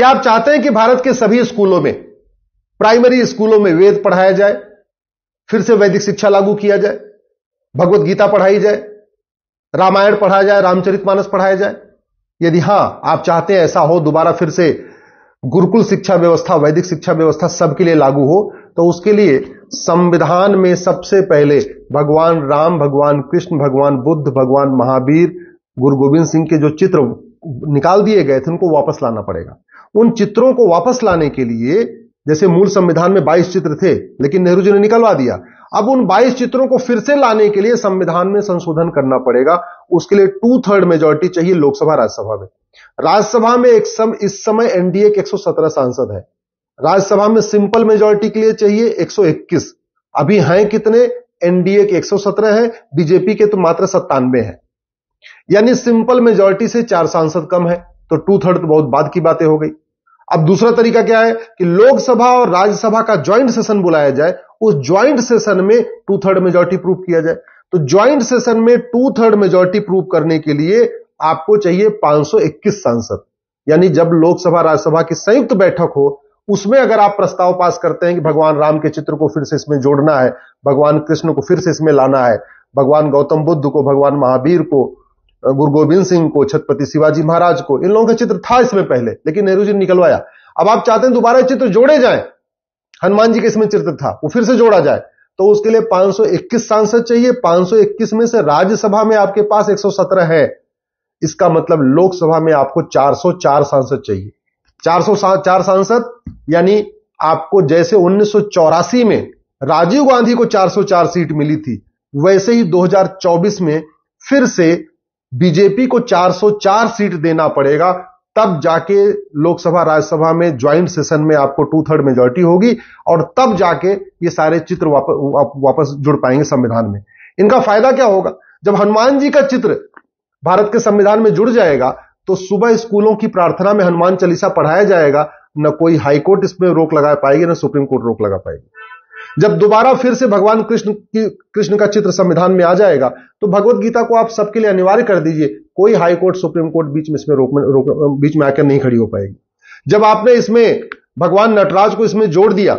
क्या आप चाहते हैं कि भारत के सभी स्कूलों में, प्राइमरी स्कूलों में वेद पढ़ाया जाए, फिर से वैदिक शिक्षा लागू किया जाए, भगवत गीता पढ़ाई जाए, रामायण पढ़ाया जाए, रामचरितमानस पढ़ाया जाए? यदि हां आप चाहते हैं ऐसा हो, दोबारा फिर से गुरुकुल शिक्षा व्यवस्था, वैदिक शिक्षा व्यवस्था सबके लिए लागू हो, तो उसके लिए संविधान में सबसे पहले भगवान राम, भगवान कृष्ण, भगवान बुद्ध, भगवान महावीर, गुरु गोविंद सिंह के जो चित्र निकाल दिए गए थे उनको वापस लाना पड़ेगा। उन चित्रों को वापस लाने के लिए, जैसे मूल संविधान में 22 चित्र थे लेकिन नेहरू जी ने निकलवा दिया, अब उन 22 चित्रों को फिर से लाने के लिए संविधान में संशोधन करना पड़ेगा। उसके लिए 2/3 मेजॉरिटी चाहिए लोकसभा राज्यसभा में। राज्यसभा में इस समय एनडीए के 117 सांसद है, राज्यसभा में सिंपल मेजॉरिटी के लिए चाहिए 121। अभी हैं कितने? एनडीए के 117 है, बीजेपी के तो मात्र 97 है, यानी सिंपल मेजॉरिटी से 4 सांसद कम है, तो 2/3 तो बहुत बाद की बातें हो गई। अब दूसरा तरीका क्या है कि लोकसभा और राज्यसभा का ज्वाइंट सेशन बुलाया जाए, उस ज्वाइंट सेशन में 2/3 मेजॉरिटी प्रूव किया जाए। तो ज्वाइंट सेशन में 2/3 मेजॉरिटी प्रूव करने के लिए आपको चाहिए 521 सांसद। यानी जब लोकसभा राज्यसभा की संयुक्त बैठक हो, उसमें अगर आप प्रस्ताव पास करते हैं कि भगवान राम के चित्र को फिर से इसमें जोड़ना है, भगवान कृष्ण को फिर से इसमें लाना है, भगवान गौतम बुद्ध को, भगवान महावीर को, गुरु गोविंद सिंह को, छत्रपति शिवाजी महाराज को, इन लोगों का चित्र था इसमें पहले लेकिन नेहरू जी ने निकलवाया। अब आप चाहते हैं दोबारा चित्र जोड़े जाएं, हनुमान जी के इसमें चित्र था वो फिर से जोड़ा जाए, तो उसके लिए 521 सांसद चाहिए। 521 में से राज्यसभा में आपके पास 117 है, इसका मतलब लोकसभा में आपको 404 सांसद चाहिए। 404 सांसद, यानी आपको जैसे 1984 में राजीव गांधी को 404 सीट मिली थी, वैसे ही 2024 में फिर से बीजेपी को 404 सीट देना पड़ेगा, तब जाके लोकसभा राज्यसभा में ज्वाइंट सेशन में आपको 2/3 मेजॉरिटी होगी और तब जाके ये सारे चित्र वापस जुड़ पाएंगे संविधान में। इनका फायदा क्या होगा? जब हनुमान जी का चित्र भारत के संविधान में जुड़ जाएगा तो सुबह स्कूलों की प्रार्थना में हनुमान चालीसा पढ़ाया जाएगा, न कोई हाईकोर्ट इसमें रोक लगा पाएगी, न सुप्रीम कोर्ट रोक लगा पाएगी। जब दोबारा फिर से भगवान कृष्ण का चित्र संविधान में आ जाएगा तो भगवत गीता को आप सबके लिए अनिवार्य कर दीजिए, कोई हाई कोर्ट, सुप्रीम कोर्ट बीच में इसमें बीच में आकर नहीं खड़ी हो पाएगी। जब आपने इसमें भगवान नटराज को इसमें जोड़ दिया,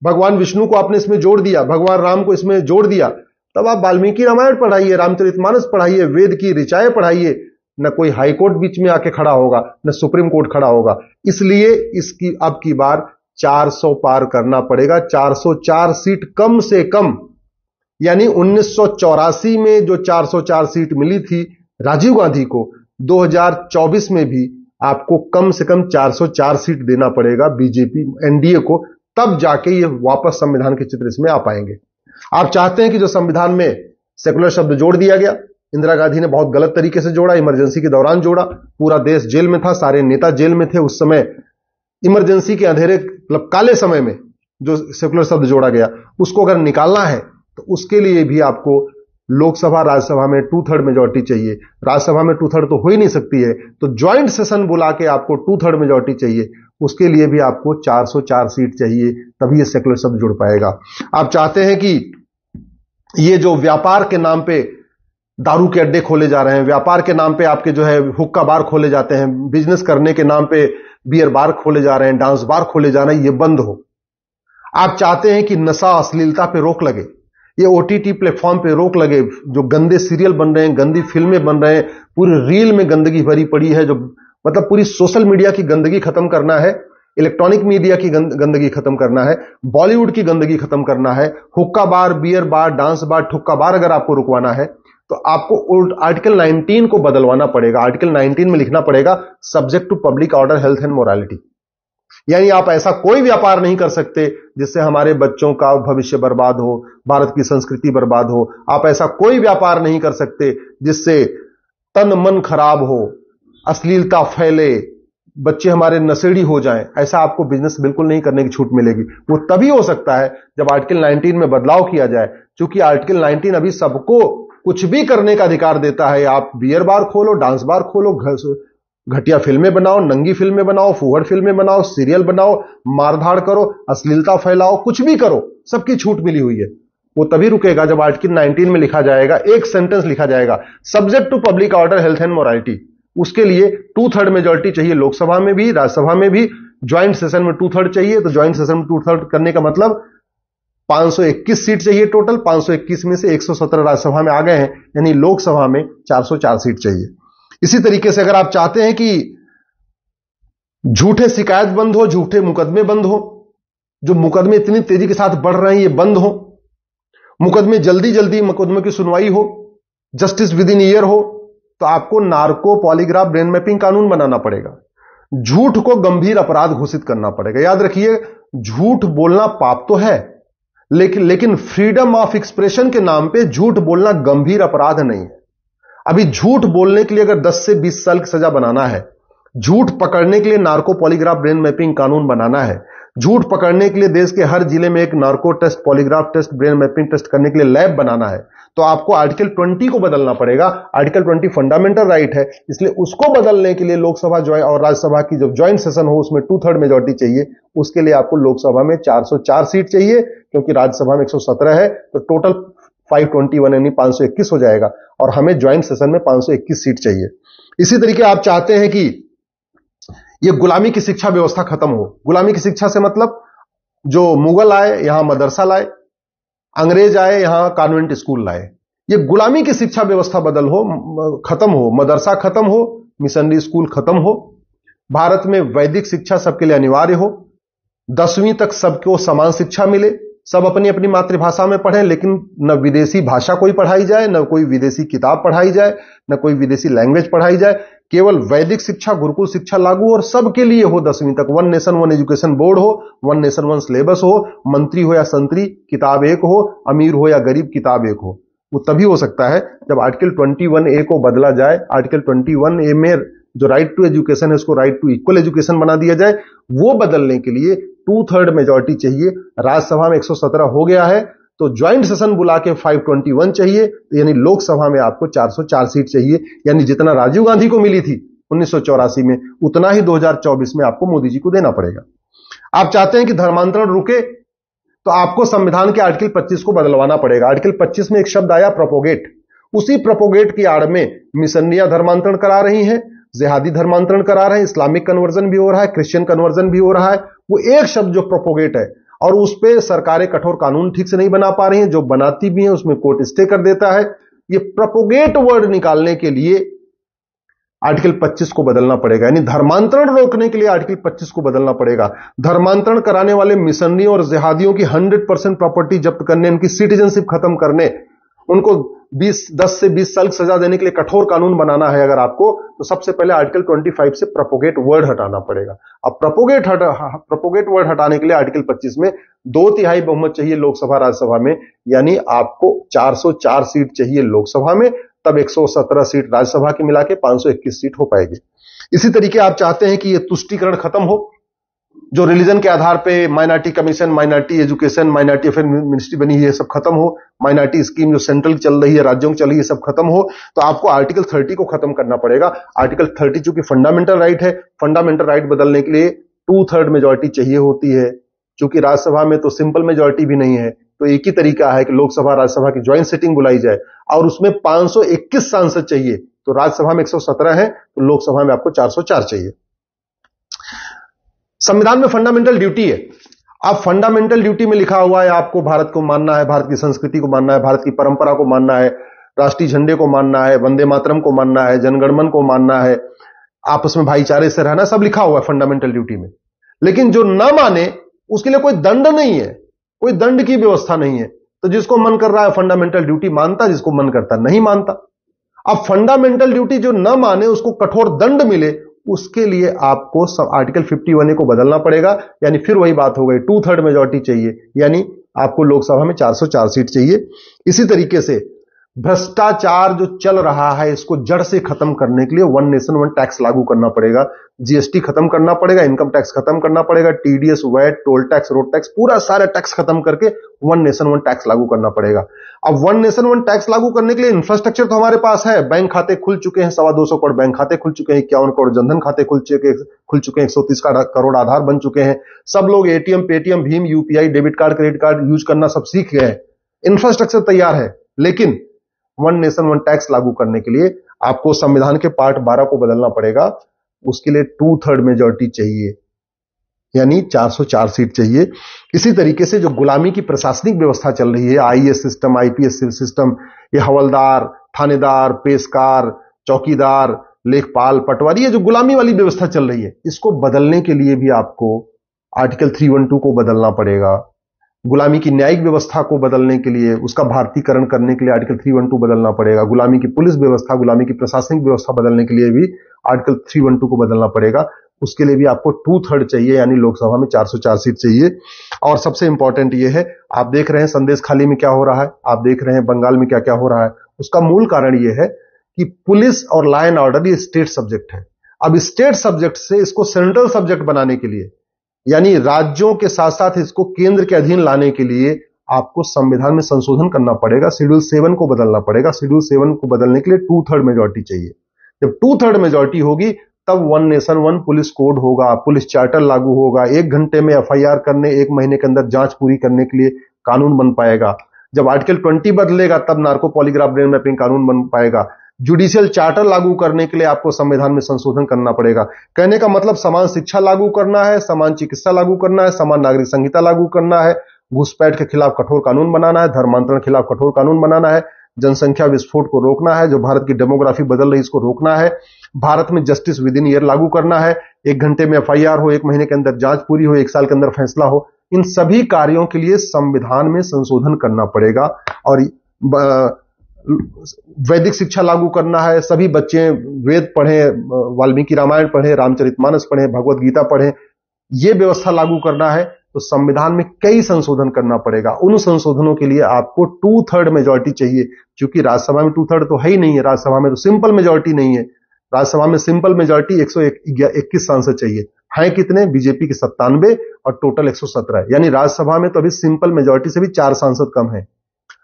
भगवान विष्णु को आपने इसमें जोड़ दिया, भगवान राम को इसमें जोड़ दिया, तब आप वाल्मीकि रामायण पढ़ाइए, रामचरितमानस पढ़ाइए, वेद की ऋचाएं पढ़ाइए, न कोई हाई कोर्ट बीच में आके खड़ा होगा, न सुप्रीम कोर्ट खड़ा होगा। इसलिए इसकी अब की बार 400 पार करना पड़ेगा। 404 सीट कम से कम, यानी 1984 में जो 404 सीट मिली थी राजीव गांधी को, 2024 में भी आपको कम से कम 404 सीट देना पड़ेगा बीजेपी एनडीए को, तब जाके ये वापस संविधान के चित्र इसमें आ पाएंगे। आप चाहते हैं कि जो संविधान में सेकुलर शब्द जोड़ दिया गया, इंदिरा गांधी ने बहुत गलत तरीके से जोड़ा, इमरजेंसी के दौरान जोड़ा, पूरा देश जेल में था, सारे नेता जेल में थे उस समय, इमरजेंसी के अंधेरे मतलब काले समय में जो सेकुलर शब्द जोड़ा गया, उसको अगर निकालना है तो उसके लिए भी आपको लोकसभा राज्यसभा में 2/3 मेजॉरिटी चाहिए। राज्यसभा में 2/3 तो हो ही नहीं सकती है, तो ज्वाइंट सेशन बुला के आपको 2/3 मेजॉरिटी चाहिए, उसके लिए भी आपको 404 सीट चाहिए, तभी ये सेकुलर शब्द जुड़ पाएगा। आप चाहते हैं कि ये जो व्यापार के नाम पे दारू के अड्डे खोले जा रहे हैं, व्यापार के नाम पे आपके जो है हुक्का बार खोले जाते हैं, बिजनेस करने के नाम पे बियर बार खोले जा रहे हैं, डांस बार खोले जा रहे हैं, ये बंद हो। आप चाहते हैं कि नशा, अश्लीलता पे रोक लगे, ये ओटीटी प्लेटफॉर्म पे रोक लगे, जो गंदे सीरियल बन रहे हैं, गंदी फिल्में बन रहे हैं, पूरी रील में गंदगी भरी पड़ी है, जो मतलब पूरी सोशल मीडिया की गंदगी खत्म करना है, इलेक्ट्रॉनिक मीडिया की गंदगी खत्म करना है, बॉलीवुड की गंदगी खत्म करना है, हुक्का बार, बियर बार, डांस बार, ठुक्का बार अगर आपको रुकवाना है तो आपको आर्टिकल 19 को बदलवाना पड़ेगा। आर्टिकल 19 में लिखना पड़ेगा subject to public order, health and morality. यानी आप ऐसा कोई व्यापार नहीं कर सकते जिससे हमारे बच्चों का भविष्य बर्बाद हो, भारत की संस्कृति बर्बाद हो। आप ऐसा कोई व्यापार नहीं कर सकते जिससे तन मन खराब हो, अश्लीलता फैले, बच्चे हमारे नशेड़ी हो जाएं। ऐसा आपको बिजनेस बिल्कुल नहीं करने की छूट मिलेगी। वो तभी हो सकता है जब आर्टिकल 19 में बदलाव किया जाए, क्योंकि आर्टिकल 19 अभी सबको कुछ भी करने का अधिकार देता है। आप बियर बार खोलो, डांस बार खोलो, घटिया फिल्में बनाओ, नंगी फिल्में बनाओ, फूहड़ फिल्में बनाओ, सीरियल बनाओ, मारधाड़ करो, अश्लीलता फैलाओ, कुछ भी करो, सबकी छूट मिली हुई है। वो तभी रुकेगा जब आर्टिकल 19 में लिखा जाएगा, एक सेंटेंस लिखा जाएगा, subject to public order, health and morality. उसके लिए 2/3 मेजॉरिटी चाहिए लोकसभा में भी, राज्यसभा में भी। ज्वाइंट सेशन में 2/3 चाहिए, तो ज्वाइंट सेशन में 2/3 करने का मतलब 521 सीट चाहिए टोटल। 521 में से 117 राज्यसभा में आ गए हैं, यानी लोकसभा में 404 सीट चाहिए। इसी तरीके से अगर आप चाहते हैं कि झूठे शिकायत बंद हो, झूठे मुकदमे बंद हो, जो मुकदमे इतनी तेजी के साथ बढ़ रहे हैं ये बंद हो, मुकदमे जल्दी जल्दी मुकदमे की सुनवाई हो, जस्टिस विद इन ईयर हो, तो आपको नार्को पॉलीग्राफ ब्रेन मैपिंग कानून बनाना पड़ेगा। झूठ को गंभीर अपराध घोषित करना पड़ेगा। याद रखिए, झूठ बोलना पाप तो है, लेकिन फ्रीडम ऑफ एक्सप्रेशन के नाम पे झूठ बोलना गंभीर अपराध नहीं है। अभी झूठ बोलने के लिए अगर 10 से 20 साल की सजा बनाना है, झूठ पकड़ने के लिए नार्को पॉलीग्राफ ब्रेन मैपिंग कानून बनाना है, झूठ पकड़ने के लिए देश के हर जिले में एक narco test, polygraph test, brain mapping test करने के लिए लैब बनाना है, तो आपको आर्टिकल 20 को बदलना पड़ेगा। आर्टिकल 20 फंडामेंटल राइट है, इसलिए उसको बदलने के लिए लोकसभा और राज्यसभा की जब ज्वाइंट सेशन हो उसमें 2/3 मेजॉरिटी चाहिए। उसके लिए आपको लोकसभा में 404 सीट चाहिए, क्योंकि राज्यसभा में 117 है, तो टोटल 521 यानी 521 हो जाएगा, और हमें ज्वाइंट सेशन में 521 सीट चाहिए। इसी तरीके आप चाहते हैं कि यह गुलामी की शिक्षा व्यवस्था खत्म हो। गुलामी की शिक्षा से मतलब जो मुगल आए यहां मदरसा लाए, अंग्रेज आए यहां कॉन्वेंट स्कूल लाए, यह गुलामी की शिक्षा व्यवस्था खत्म हो, मदरसा खत्म हो, मिशनरी स्कूल खत्म हो, भारत में वैदिक शिक्षा सबके लिए अनिवार्य हो, 10वीं तक सबको समान शिक्षा मिले, सब अपनी अपनी मातृभाषा में पढ़ें, लेकिन न विदेशी भाषा कोई पढ़ाई जाए, न कोई विदेशी किताब पढ़ाई जाए, न कोई विदेशी लैंग्वेज पढ़ाई जाए, केवल वैदिक शिक्षा, गुरुकुल शिक्षा लागू हो और सबके लिए हो 10वीं तक। 1 नेशन 1 एजुकेशन बोर्ड हो, 1 नेशन 1 सिलेबस हो, मंत्री हो या संतरी किताब एक हो, अमीर हो या गरीब किताब एक हो। वो तभी हो सकता है जब आर्टिकल 21A को बदला जाए। आर्टिकल 21A में जो राइट टू एजुकेशन है उसको राइट टू इक्वल एजुकेशन बना दिया जाए। वो बदलने के लिए 2/3 मेजॉरिटी चाहिए। राज्यसभा में 117 हो गया है, तो ज्वाइंट सेशन बुला के 521 चाहिए, तो यानी लोकसभा में आपको 404 सीट चाहिए, यानी जितना राजीव गांधी को मिली थी 1984 में, उतना ही 2024 में आपको मोदी जी को देना पड़ेगा। आप चाहते हैं कि धर्मांतरण रुके, तो आपको संविधान के आर्टिकल 25 को बदलवाना पड़ेगा। आर्टिकल 25 में एक शब्द आया प्रोपोगेट, उसी प्रोपोगेट की आड़ में मिशनरियां धर्मांतरण करा रही हैं, जिहादी धर्मांतरण करा रहे हैं, इस्लामिक कन्वर्जन भी हो रहा है, क्रिश्चियन कन्वर्जन भी हो रहा है। वो एक शब्द जो प्रोपोगेट है, और उस पे सरकारें कठोर कानून ठीक से नहीं बना पा रही हैं, जो बनाती भी हैं उसमें कोर्ट स्टे कर देता है। ये प्रोपोगेट वर्ड निकालने के लिए आर्टिकल 25 को बदलना पड़ेगा, यानी धर्मांतरण रोकने के लिए आर्टिकल 25 को बदलना पड़ेगा। धर्मांतरण कराने वाले मिशनरियों और जिहादियों की 100% प्रॉपर्टी जब्त करने, उनकी सिटीजनशिप खत्म करने, उनको 10 से 20 साल की सजा देने के लिए कठोर कानून बनाना है अगर आपको, तो सबसे पहले आर्टिकल 25 से प्रोपोगेट वर्ड हटाना पड़ेगा। अब प्रोपोगेट वर्ड हटाने के लिए आर्टिकल 25 में 2/3 बहुमत चाहिए लोकसभा राज्यसभा में, यानी आपको 404 सीट चाहिए लोकसभा में, तब 117 सीट राज्यसभा की मिला के 521 सीट हो पाएगी। इसी तरीके आप चाहते हैं कि यह तुष्टीकरण खत्म हो, जो रिलीजन के आधार पे minority commission, minority education, minority affair ministry बनी है, सब खत्म हो, माइनॉरिटी स्कीम जो सेंट्रल चल रही है, राज्यों की चल रही है, सब खत्म हो, तो आपको आर्टिकल 30 को खत्म करना पड़ेगा। आर्टिकल 30 चूंकि फंडामेंटल राइट है, फंडामेंटल राइट बदलने के लिए 2/3 मेजॉरिटी चाहिए होती है। चूंकि राज्यसभा में तो सिंपल मेजॉरिटी भी नहीं है, तो एक ही तरीका है कि लोकसभा राज्यसभा की ज्वाइंट सिटिंग बुलाई जाए, और उसमें 521 सांसद चाहिए। तो राज्यसभा में 117 है, तो लोकसभा में आपको 404 चाहिए। संविधान में फंडामेंटल ड्यूटी है। अब फंडामेंटल ड्यूटी में लिखा हुआ है आपको भारत को मानना है, भारत की संस्कृति को मानना है, भारत की परंपरा को मानना है, राष्ट्रीय झंडे को मानना है, वंदे मातरम को मानना है, जनगणमन को मानना है, आपस में भाईचारे से रहना, सब लिखा हुआ है फंडामेंटल ड्यूटी में। लेकिन जो ना माने उसके लिए कोई दंड नहीं है, कोई दंड की व्यवस्था नहीं है। तो जिसको मन कर रहा है फंडामेंटल ड्यूटी मानता, जिसको मन करता नहीं मानता। अब फंडामेंटल ड्यूटी जो ना माने उसको कठोर दंड मिले, उसके लिए आपको आर्टिकल 51A को बदलना पड़ेगा, यानी फिर वही बात हो गई, 2/3 मेजॉरिटी चाहिए, यानी आपको लोकसभा में 404 सीट चाहिए। इसी तरीके से भ्रष्टाचार जो चल रहा है इसको जड़ से खत्म करने के लिए 1 नेशन 1 टैक्स लागू करना पड़ेगा। जीएसटी खत्म करना पड़ेगा, इनकम टैक्स खत्म करना पड़ेगा, TDS, VAT, toll tax, road tax, पूरा सारा टैक्स खत्म करके 1 नेशन 1 टैक्स लागू करना पड़ेगा। अब 1 नेशन 1 टैक्स लागू करने के लिए इंफ्रास्ट्रक्चर तो हमारे पास है, बैंक खाते खुल चुके हैं, 225 करोड़ बैंक खाते खुल चुके हैं, 51 करोड़ जनधन खाते खुल चुके हैं, 130 करोड़ आधार बन चुके हैं, सब लोग ATM, Paytm, Bhim, UPI, debit card, credit card use करना सब सीख गए हैं, इंफ्रास्ट्रक्चर तैयार है। लेकिन 1 नेशन 1 टैक्स लागू करने के लिए आपको संविधान के पार्ट 12 को बदलना पड़ेगा। उसके लिए 2/3 मेजॉरिटी चाहिए, यानी 404 सीट चाहिए। इसी तरीके से जो गुलामी की प्रशासनिक व्यवस्था चल रही है, आईएएस सिस्टम, आईपीएस सिस्टम, ये हवलदार, थानेदार, पेशकार, चौकीदार, लेखपाल, पटवारी, ये जो गुलामी वाली व्यवस्था चल रही है, इसको बदलने के लिए भी आपको आर्टिकल 312 को बदलना पड़ेगा। गुलामी की न्यायिक व्यवस्था को बदलने के लिए, उसका भारतीकरण करने के लिए आर्टिकल 312 बदलना पड़ेगा। गुलामी की पुलिस व्यवस्था, गुलामी की प्रशासनिक व्यवस्था बदलने के लिए भी आर्टिकल 312 को बदलना पड़ेगा। उसके लिए भी आपको 2/3 चाहिए, यानी लोकसभा में 404 सीट चाहिए। और सबसे इंपॉर्टेंट यह है, आप देख रहे हैं संदेश खाली में क्या हो रहा है, आप देख रहे हैं बंगाल में क्या क्या हो रहा है। उसका मूल कारण यह है कि पुलिस और लॉ एंड ऑर्डर ये स्टेट सब्जेक्ट है। अब स्टेट सब्जेक्ट से इसको सेंट्रल सब्जेक्ट बनाने के लिए, यानी राज्यों के साथ साथ इसको केंद्र के अधीन लाने के लिए आपको संविधान में संशोधन करना पड़ेगा, शेड्यूल 7 को बदलना पड़ेगा। शेड्यूल 7 को बदलने के लिए 2/3 मेजॉरिटी चाहिए। जब 2/3 मेजॉरिटी होगी तब 1 नेशन 1 पुलिस कोड होगा, पुलिस चार्टर लागू होगा, 1 घंटे में एफआईआर करने, 1 महीने के अंदर जांच पूरी करने के लिए कानून बन पाएगा। जब आर्टिकल 20 बदलेगा तब नार्को पॉलीग्राफ ब्रेन मैपिंग कानून बन पाएगा। जुडिशियल चार्टर लागू करने के लिए आपको संविधान में संशोधन करना पड़ेगा। कहने का मतलब समान शिक्षा लागू करना है, समान चिकित्सा लागू करना है, समान नागरिक संहिता लागू करना है, घुसपैठ के खिलाफ कठोर कानून बनाना है, धर्मांतरण के खिलाफ कठोर कानून बनाना है, जनसंख्या विस्फोट को रोकना है, जो भारत की डेमोग्राफी बदल रही है इसको रोकना है, भारत में जस्टिस विद इन ईयर लागू करना है, 1 घंटे में एफआईआर हो, 1 महीने के अंदर जांच पूरी हो, 1 साल के अंदर फैसला हो। इन सभी कार्यों के लिए संविधान में संशोधन करना पड़ेगा। और वैदिक शिक्षा लागू करना है, सभी बच्चे वेद पढ़ें, वाल्मीकि रामायण पढ़ें, रामचरितमानस पढ़ें, भगवत गीता पढ़ें, यह व्यवस्था लागू करना है। तो संविधान में कई संशोधन करना पड़ेगा। उन संशोधनों के लिए आपको 2/3 मेजॉरिटी चाहिए। क्योंकि राज्यसभा में 2/3 तो है ही नहीं है, राज्यसभा में तो सिंपल मेजॉरिटी नहीं है। राज्यसभा में सिंपल मेजॉरिटी 121 सांसद चाहिए, है कितने? बीजेपी के 97 और टोटल 117, यानी राज्यसभा में तो अभी सिंपल मेजॉरिटी से भी 4 सांसद कम है।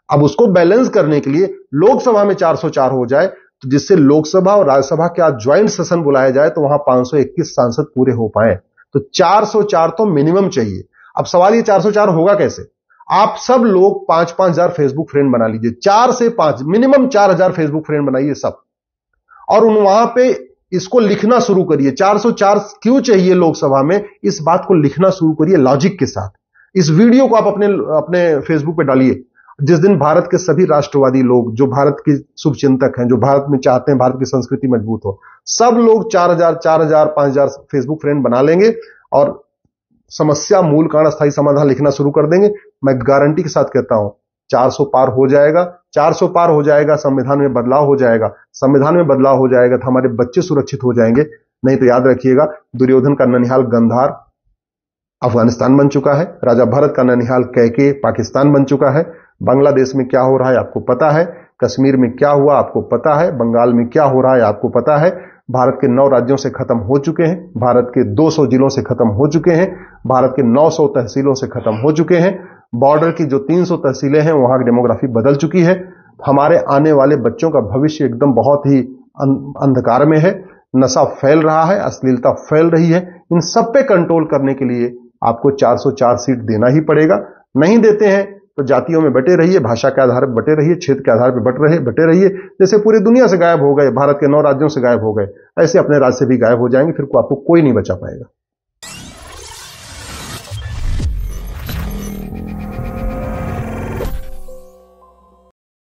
अब उसको बैलेंस करने के लिए लोकसभा में 404 हो जाए, तो जिससे लोकसभा और राज्यसभा के आज ज्वाइंट सेशन बुलाया जाए तो वहां 521 सांसद पूरे हो पाए। तो 404 तो मिनिमम चाहिए। अब सवाल ये 404 होगा कैसे? आप सब लोग 5-5 हजार फेसबुक फ्रेंड बना लीजिए, 4 से 5 मिनिमम 4000 फेसबुक फ्रेंड बनाइए सब, और वहां पे इसको लिखना शुरू करिए। 404 क्यों चाहिए लोकसभा में, इस बात को लिखना शुरू करिए लॉजिक के साथ। इस वीडियो को आप अपने फेसबुक पे डालिए। जिस दिन भारत के सभी राष्ट्रवादी लोग, जो भारत के शुभचिंतक हैं, जो भारत में चाहते हैं भारत की संस्कृति मजबूत हो, सब लोग 4000, 5000 फेसबुक फ्रेंड बना लेंगे और समस्या मूल कारण स्थायी समाधान लिखना शुरू कर देंगे। मैं गारंटी के साथ कहता हूं 400 पार हो जाएगा। 400 पार हो जाएगा, संविधान में बदलाव हो जाएगा। संविधान में बदलाव हो जाएगा तो हमारे बच्चे सुरक्षित हो जाएंगे। नहीं तो याद रखिएगा, दुर्योधन का ननिहाल गंधार अफगानिस्तान बन चुका है, राजा भरत का ननिहाल कैके पाकिस्तान बन चुका है। बांग्लादेश में क्या हो रहा है आपको पता है, कश्मीर में क्या हुआ आपको पता है, बंगाल में क्या हो रहा है आपको पता है। भारत के 9 राज्यों से खत्म हो चुके हैं, भारत के 200 जिलों से खत्म हो चुके हैं, भारत के 900 तहसीलों से खत्म हो चुके हैं। बॉर्डर की जो 300 तहसीलें हैं वहां की डेमोग्राफी बदल चुकी है। हमारे आने वाले बच्चों का भविष्य एकदम बहुत ही अंधकार में है। नशा फैल रहा है, अश्लीलता फैल रही है। इन सब पे कंट्रोल करने के लिए आपको 404 सीट देना ही पड़ेगा। नहीं देते हैं तो जातियों में बटे रहिए, भाषा के आधार पर बटे रहिए, क्षेत्र के आधार पर बटे रहिए। जैसे पूरी दुनिया से गायब हो गए, भारत के 9 राज्यों से गायब हो गए, ऐसे अपने राज्य से भी गायब हो जाएंगे, फिर आपको कोई नहीं बचा पाएगा।